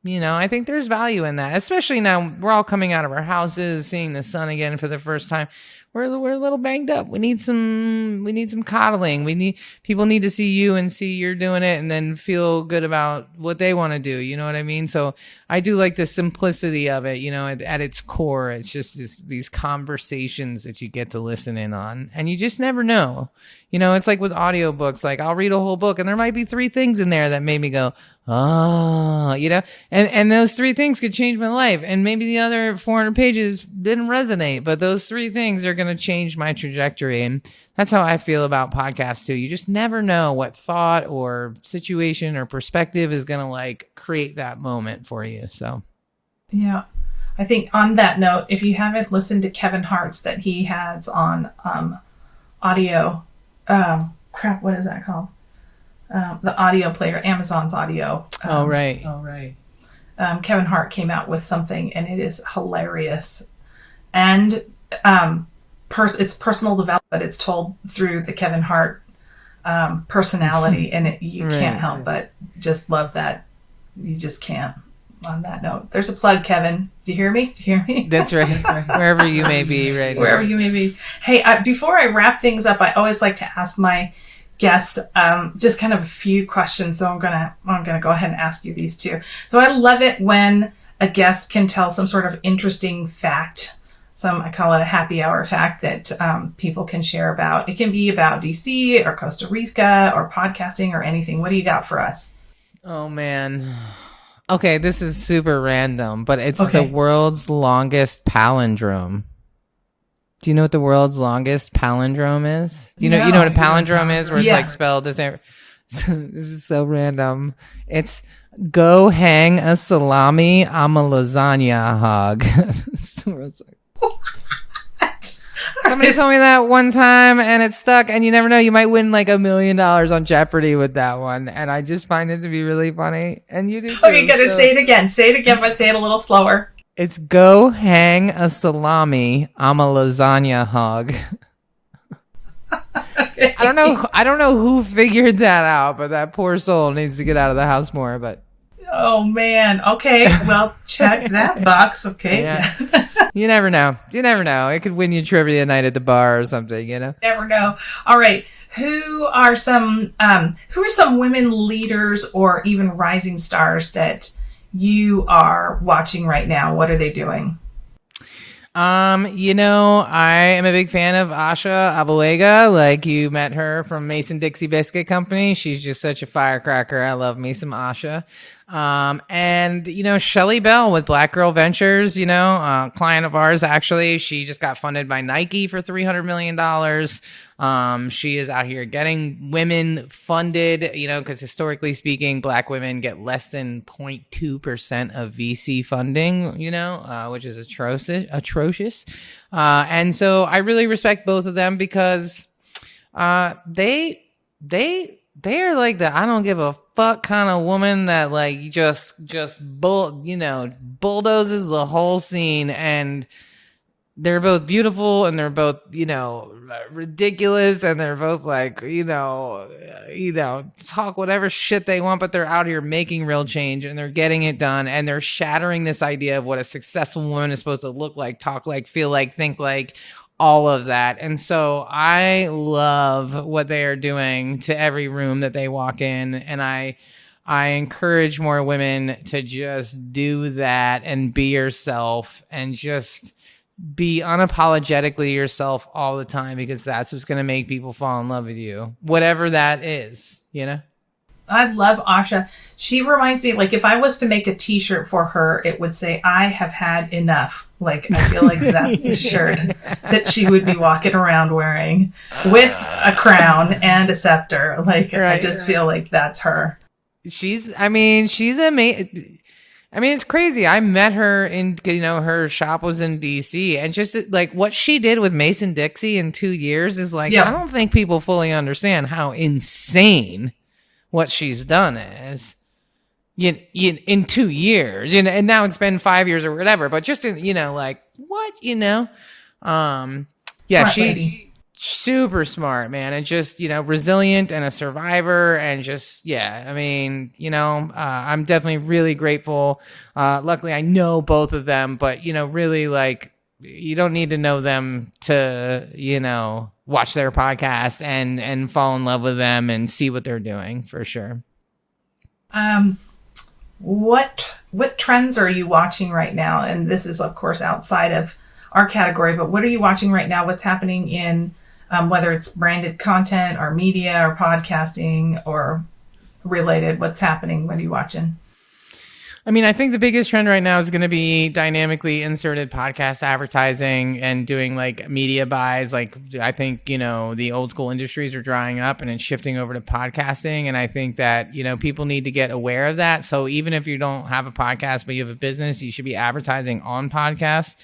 you know, I think there's value in that, especially now we're all coming out of our houses, seeing the sun again for the first time. we're a little banged up. We need some coddling. People need to see you and see you're doing it and then feel good about what they want to do. You know what I mean? So I do like the simplicity of it, at its core. It's just these conversations that you get to listen in on, and you just never know. It's like with audiobooks, like I'll read a whole book and there might be 3 things in there that made me go, oh, and those 3 things could change my life. And maybe the other 400 pages didn't resonate, but those 3 things are going to change my trajectory. And that's how I feel about podcasts too. You just never know what thought or situation or perspective is going to like create that moment for you. So, yeah. I think on that note, if you haven't listened to Kevin Hart's that he has on audio, what is that called? The audio player, Amazon's audio. Right. Kevin Hart came out with something, and it is hilarious. And it's personal development, but it's told through the Kevin Hart personality, and you can't help but just love that. You just can't. On that note, there's a plug, Kevin. Do you hear me? That's right. Wherever you may be, right? Wherever you may be. Hey, before I wrap things up, I always like to ask my guests just kind of a few questions. So I'm gonna go ahead and ask you these two. So I love it when a guest can tell some sort of interesting fact. I call it a happy hour fact that people can share about. It can be about DC or Costa Rica or podcasting or anything. What do you got for us? Oh man. Okay, this is super random, but it's the world's longest palindrome. Do you know what the world's longest palindrome is? Do you know what a palindrome is? Where it's like spelled the same. This is so random. It's go hang a salami, I'm a lasagna hog. Somebody told me that one time and it stuck, and you never know, you might win like $1 million on Jeopardy with that one, and I just find it to be really funny, and you do too. Okay, gotta say it again, but say it a little slower. It's go hang a salami, I'm a lasagna hog. Okay. I don't know who figured that out, but that poor soul needs to get out of the house more. But oh man, okay, well, check that box. Okay. Yeah. You never know. It could win you trivia night at the bar or something, Never know. All right. Who are some women leaders or even rising stars that you are watching right now? What are they doing? I am a big fan of Asha Abulega. Like, you met her from Mason-Dixie Biscuit Company. She's just such a firecracker. I love me some Asha. And Shelly Bell with Black Girl Ventures, client of ours, actually. She just got funded by Nike for $300 million. She is out here getting women funded, because historically speaking, Black women get less than 0.2% of VC funding, which is atrocious. And so I really respect both of them because they are like the I don't give a fuck kind of woman that like just bulldozes the whole scene, and they're both beautiful and they're both ridiculous, and they're both like talk whatever shit they want, but they're out here making real change and they're getting it done, and they're shattering this idea of what a successful woman is supposed to look like, talk like, feel like, think like, all of that. And so I love what they are doing to every room that they walk in. And I encourage more women to just do that and be yourself and just be unapologetically yourself all the time, because that's what's going to make people fall in love with you, whatever that is, I love Asha. She reminds me, like, if I was to make a t-shirt for her, it would say, I have had enough. Like, I feel like that's the shirt that she would be walking around wearing with a crown and a scepter. Like, right, I just feel like that's her. She's amazing. It's crazy. I met her in, her shop was in DC, and just like what she did with Mason-Dixie in 2 years is like, I don't think people fully understand how insane what she's done is in 2 years, and now it's been 5 years or whatever, but just in, she's super smart, man, and just, resilient and a survivor, and just, I'm definitely really grateful. Luckily I know both of them, but, really like you don't need to know them to, watch their podcast and fall in love with them and see what they're doing, for sure. What trends are you watching right now? And this is, of course, outside of our category, but what are you watching right now? What's happening in whether it's branded content or media or podcasting or related? What's happening? What are you watching? I mean, I think the biggest trend right now is going to be dynamically inserted podcast advertising and doing like media buys. Like, I think, the old school industries are drying up and it's shifting over to podcasting. And I think that, people need to get aware of that. So even if you don't have a podcast, but you have a business, you should be advertising on podcasts.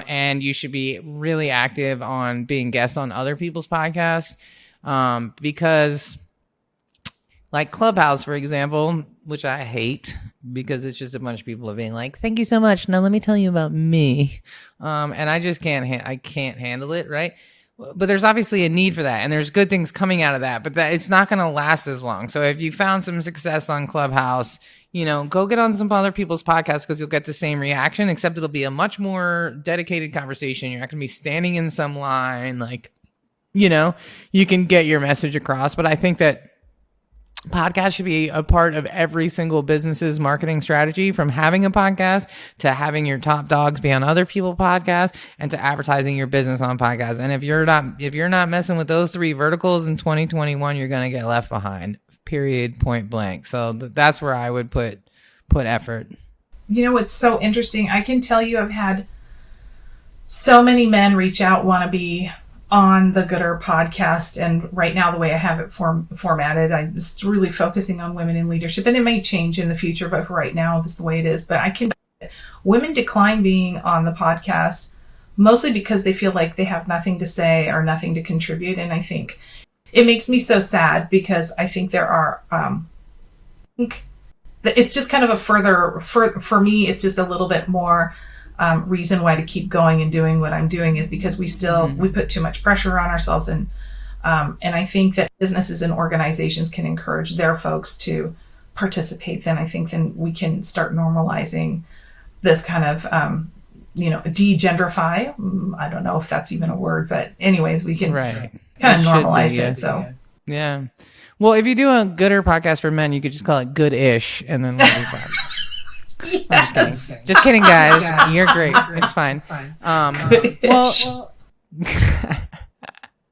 And you should be really active on being guests on other people's podcasts. Because like Clubhouse, for example, which I hate because it's just a bunch of people being like, thank you so much. Now let me tell you about me. And I just I can't handle it, right? But there's obviously a need for that. And there's good things coming out of that, but it's not going to last as long. So if you found some success on Clubhouse, go get on some other people's podcasts because you'll get the same reaction, except it'll be a much more dedicated conversation. You're not going to be standing in some line. Like, you can get your message across. But I think that podcast should be a part of every single business's marketing strategy, from having a podcast to having your top dogs be on other people's podcasts and to advertising your business on podcasts. And if you're not messing with those three verticals in 2021, you're going to get left behind, period, point blank. So that's where I would put effort. It's so interesting. I can tell you I've had so many men reach out, want to be on the Gooder podcast. And right now, the way I have it formatted, I'm just really focusing on women in leadership. And it may change in the future, but for right now, this is the way it is. But women decline being on the podcast mostly because they feel like they have nothing to say or nothing to contribute. And I think it makes me so sad because I think there are, it's just kind of for me, it's just a little bit more reason why to keep going and doing what I'm doing is because we put too much pressure on ourselves. And I think that businesses and organizations can encourage their folks to participate. Then we can start normalizing this kind of, de-genderify. I don't know if that's even a word, but anyways, we can kind of normalize it. So yeah. Well, if you do a Gooder podcast for men, you could just call it Good-ish and then let me Yes. Just kidding, guys. You're great. It's fine. Well,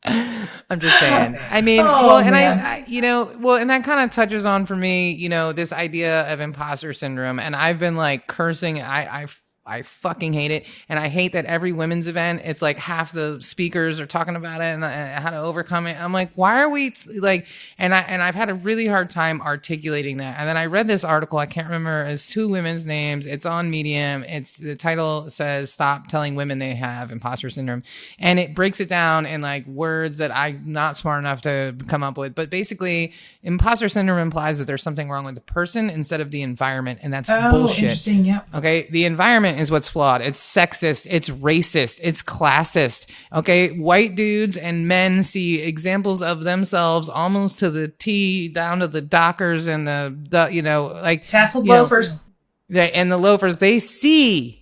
I'm just saying. I mean, and that kind of touches on for me, this idea of imposter syndrome. And I've been like cursing. I fucking hate it. And I hate that every women's event, it's like half the speakers are talking about it and how to overcome it. I'm like, why are we and I've had a really hard time articulating that. And then I read this article. I can't remember. It's two women's names. It's on Medium. The title says, Stop Telling Women They Have Imposter Syndrome. And it breaks it down in like words that I'm not smart enough to come up with. But basically, imposter syndrome implies that there's something wrong with the person instead of the environment. And that's bullshit. Interesting. Yeah. Okay. The environment is what's flawed. It's sexist. It's racist. It's classist. Okay. White dudes and men see examples of themselves almost to the T, down to the Dockers and the tasseled loafers. And the loafers, they see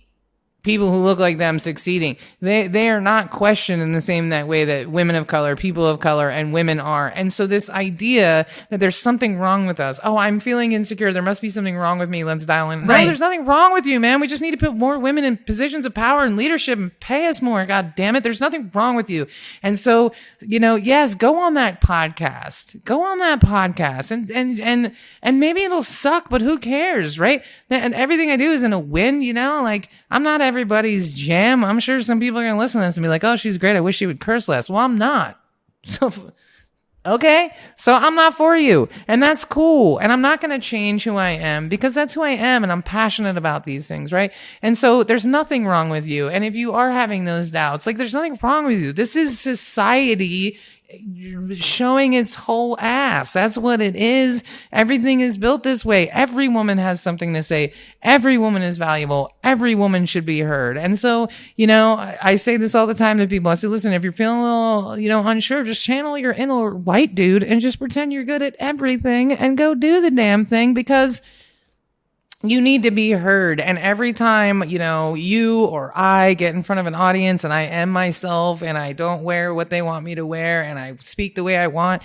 people who look like them succeeding. They are not questioned in the same that way that women of color, people of color, and women are. And so this idea that there's something wrong with us. Oh, I'm feeling insecure. There must be something wrong with me. Let's dial in. Right. No, there's nothing wrong with you, man. We just need to put more women in positions of power and leadership and pay us more. God damn it. There's nothing wrong with you. And so, yes, go on that podcast. Go on that podcast. And maybe it'll suck, but who cares, right? And everything I do is in a win, I'm not everybody's jam. I'm sure some people are going to listen to this and be like, oh, she's great. I wish she would curse less. Well, I'm not. So, okay. So I'm not for you. And that's cool. And I'm not going to change who I am because that's who I am. And I'm passionate about these things. Right. And so there's nothing wrong with you. And if you are having those doubts, there's nothing wrong with you. This is society showing its whole ass. That's what it is. Everything is built this way. Every woman has something to say. Every woman is valuable. Every woman should be heard. And so, I say this all the time to people. I say, listen, if you're feeling a little, unsure, just channel your inner white dude and just pretend you're good at everything and go do the damn thing because You need to be heard. And every time, you or I get in front of an audience and I am myself and I don't wear what they want me to wear and I speak the way I want,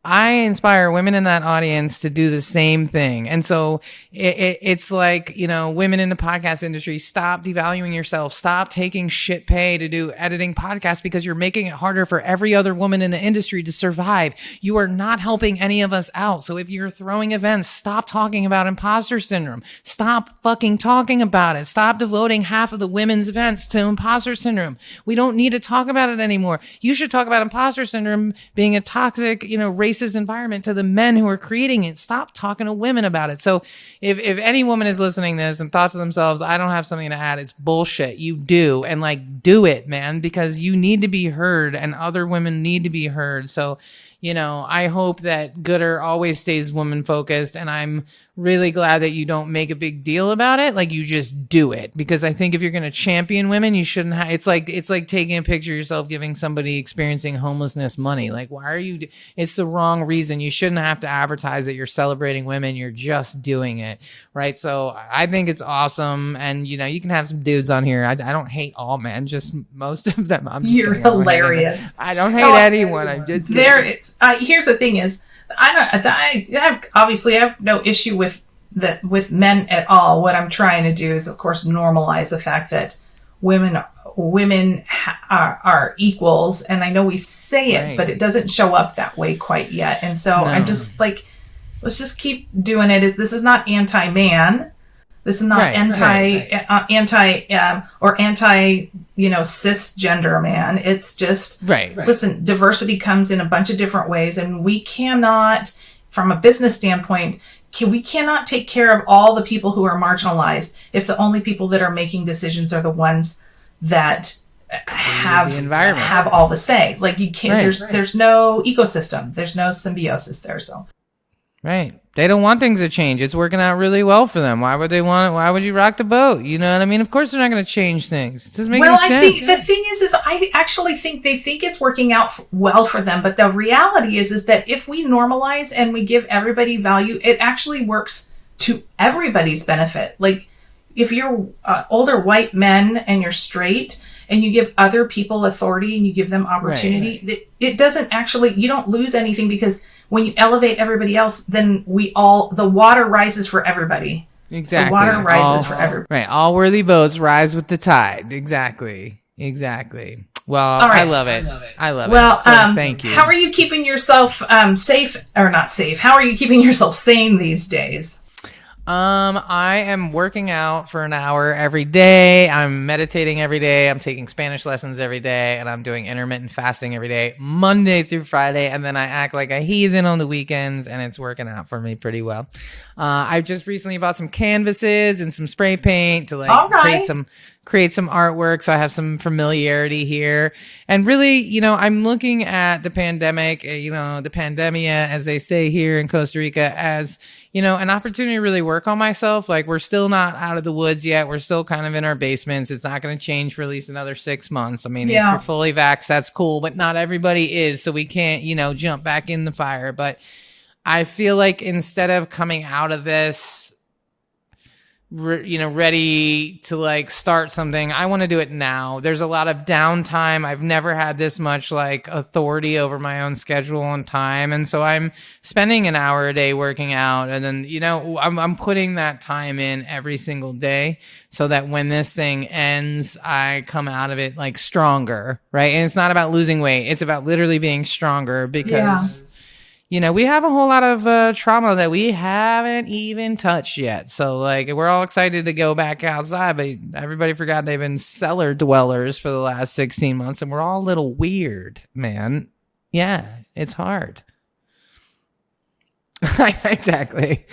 I inspire women in that audience to do the same thing. And so it's like, women in the podcast industry, stop devaluing yourself. Stop taking shit pay to do editing podcasts because you're making it harder for every other woman in the industry to survive. You are not helping any of us out. So if you're throwing events, stop talking about imposter syndrome. Stop fucking talking about it. Stop devoting half of the women's events to imposter syndrome. We don't need to talk about it anymore. You should talk about imposter syndrome being a toxic, racist environment to the men who are creating it. Stop talking to women about it. So if any woman is listening to this and thought to themselves, I don't have something to add, it's bullshit. You do. And do it, man, because you need to be heard and other women need to be heard. So, I hope that Gooder always stays woman focused. And I'm really glad that you don't make a big deal about it. You just do it, because I think if you're going to champion women, you shouldn't have, it's like taking a picture of yourself, giving somebody experiencing homelessness money. Why are you, it's the wrong reason. You shouldn't have to advertise that you're celebrating women. You're just doing it. Right. So I think it's awesome. And, you can have some dudes on here. I don't hate all men, just most of them. You're hilarious. I don't hate anyone. I'm just kidding. Here's the thing is, I obviously have no issue with men at all. What I'm trying to do is, of course, normalize the fact that women are equals. And I know we say it, but it doesn't show up that way quite yet. And so I'm just let's just keep doing it. This is not anti-man. This is not anti cisgender man. It's just, listen, diversity comes in a bunch of different ways, and we cannot, from a business standpoint, we cannot take care of all the people who are marginalized if the only people that are making decisions are the ones that have all the say. You can't, there's no ecosystem. There's no symbiosis there. So. Right. They don't want things to change. It's working out really well for them. Why would they want it? Why would you rock the boat? You know what I mean? Of course they're not going to change things. It doesn't make any sense. I think the thing is I actually think they think it's working out well for them. But the reality is that if we normalize and we give everybody value, it actually works to everybody's benefit. If you're older white men and you're straight and you give other people authority and you give them opportunity, it doesn't actually, you don't lose anything, because when you elevate everybody else, then the water rises for everybody. Exactly. The water rises for everybody. Right. All worthy boats rise with the tide. Exactly. Well, right. I love it. Well, so, thank you. How are you keeping yourself safe, or not safe? How are you keeping yourself sane these days? I am working out for an hour every day. I'm meditating every day. I'm taking Spanish lessons every day, and I'm doing intermittent fasting every day, Monday through Friday. And then I act like a heathen on the weekends, and it's working out for me pretty well. I've just recently bought some canvases and some spray paint to create some artwork, so I have some familiarity here. And really, I'm looking at the pandemic, the pandemia, as they say here in Costa Rica, as an opportunity to really work on myself. We're still not out of the woods yet. We're still kind of in our basements. It's not going to change for at least another 6 months. I mean, if you're fully vaxxed, that's cool, but not everybody is. So we can't, jump back in the fire. But I feel like instead of coming out of this, ready to start something, I want to do it now. There's a lot of downtime. I've never had this much authority over my own schedule and time. And so I'm spending an hour a day working out. And then, I'm putting that time in every single day so that when this thing ends, I come out of it stronger. Right. And it's not about losing weight. It's about literally being stronger, because we have a whole lot of trauma that we haven't even touched yet. So, we're all excited to go back outside, but everybody forgot they've been cellar dwellers for the last 16 months, and we're all a little weird, man. Yeah, it's hard. Exactly.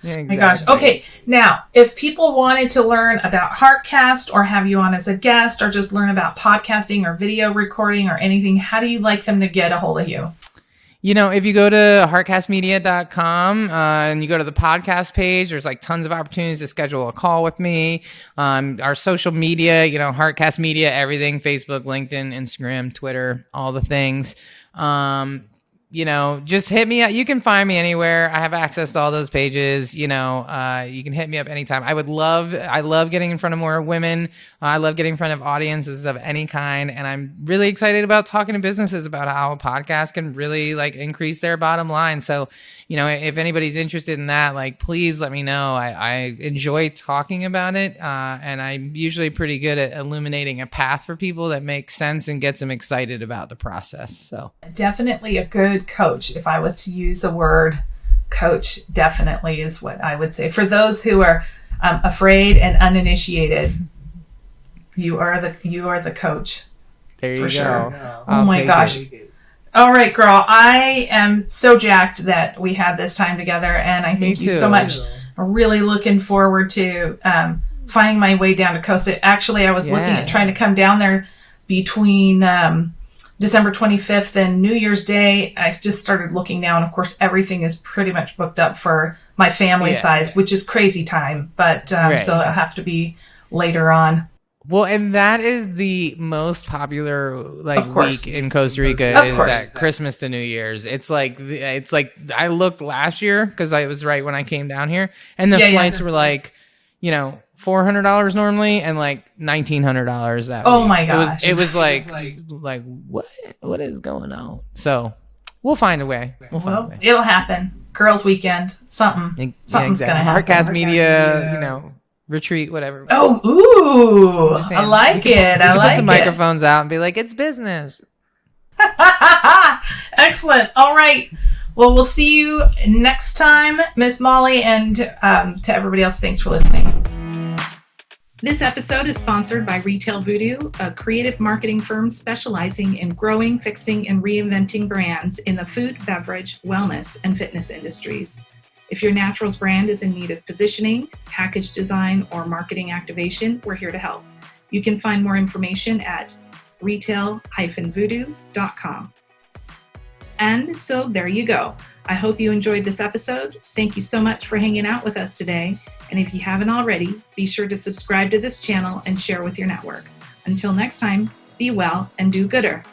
Oh my gosh. Okay. Now, if people wanted to learn about Heartcast or have you on as a guest or just learn about podcasting or video recording or anything, how do you like them to get a hold of you? If you go to heartcastmedia.com and you go to the podcast page, there's tons of opportunities to schedule a call with me. Our social media, Heartcast Media, everything, Facebook, LinkedIn, Instagram, Twitter, all the things. just hit me up. You can find me anywhere. I have access to all those pages. You can hit me up anytime. I love getting in front of more women. I love getting in front of audiences of any kind. And I'm really excited about talking to businesses about how a podcast can really increase their bottom line. So, if anybody's interested in that, please let me know. I enjoy talking about it. And I'm usually pretty good at illuminating a path for people that makes sense and gets them excited about the process. So definitely a good coach. If I was to use the word coach, definitely is what I would say. For those who are afraid and uninitiated, you are the coach. There you for go. Sure. Oh my gosh. All right, girl. I am so jacked that we had this time together, and I thank you so much. I'm really looking forward to finding my way down to Costa. Actually, I was looking at trying to come down there between December 25th and New Year's Day. I just started looking now, and of course, everything is pretty much booked up for my family size, which is crazy time. But so it'll have to be later on. Well, and that is the most popular week in Costa Rica is that Christmas to New Year's. It's like I looked last year because I was right when I came down here, and the flights were $400 normally and $1,900 that week. Oh my gosh! It was like what is going on? So we'll find a way. It'll happen. Girls' weekend, something's gonna happen. Heartcast Media, retreat, whatever. Oh, ooh, I like it. I like it. Put some microphones out and be like, it's business. Excellent. All right. Well, we'll see you next time, Miss Molly, and to everybody else, thanks for listening. This episode is sponsored by Retail Voodoo, a creative marketing firm specializing in growing, fixing, and reinventing brands in the food, beverage, wellness, and fitness industries. If your naturals brand is in need of positioning, package design, or marketing activation, we're here to help. You can find more information at retail-voodoo.com. And so there you go. I hope you enjoyed this episode. Thank you so much for hanging out with us today. And if you haven't already, be sure to subscribe to this channel and share with your network. Until next time, be well and do gooder.